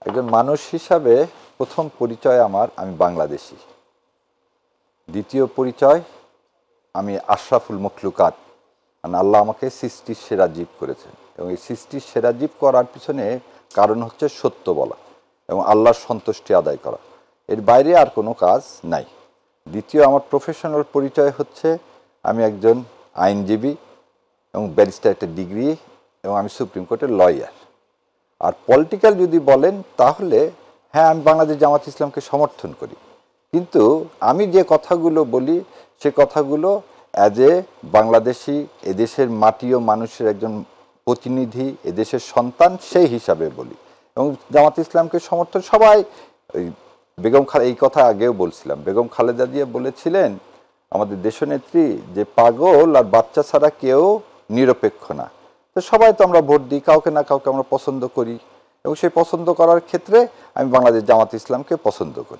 একজন মানুষ হিসাবে প্রথম পরিচয় আমার, আমি বাংলাদেশি। দ্বিতীয় পরিচয়, আমি আশরাফুল মখলুকাত, মানে আল্লাহ আমাকে সৃষ্টির সেরা জীব করেছেন, এবং এই সৃষ্টির সেরা জীব করার পিছনে কারণ হচ্ছে সত্য বলা এবং আল্লাহর সন্তুষ্টি আদায় করা। এর বাইরে আর কোনো কাজ নাই। দ্বিতীয়, আমার প্রফেশনাল পরিচয় হচ্ছে আমি একজন আইনজীবী এবং ব্যারিস্টার একটা ডিগ্রি, এবং আমি সুপ্রিম কোর্টের লয়ার। আর পলিটিক্যাল যদি বলেন তাহলে হ্যাঁ, আমি বাংলাদেশ জামাত ইসলামকে সমর্থন করি, কিন্তু আমি যে কথাগুলো বলি সে কথাগুলো অ্যাজ এ বাংলাদেশি, এদেশের মাটি ও মানুষের একজন প্রতিনিধি, এদেশের সন্তান, সেই হিসাবে বলি। এবং জামাত ইসলামকে সমর্থন সবাই, বেগম খালেদা, এই কথা আগেও বলছিলাম, বেগম খালেদা জিয়া বলেছিলেন আমাদের দেশনেত্রী যে পাগল আর বাচ্চা ছাড়া কেউ নিরপেক্ষ না। তো সবাই তো আমরা ভোট দিই, কাউকে না কাউকে আমরা পছন্দ করি, এবং সেই পছন্দ করার ক্ষেত্রে আমি বাংলাদেশ জামাত ইসলামকে পছন্দ করি।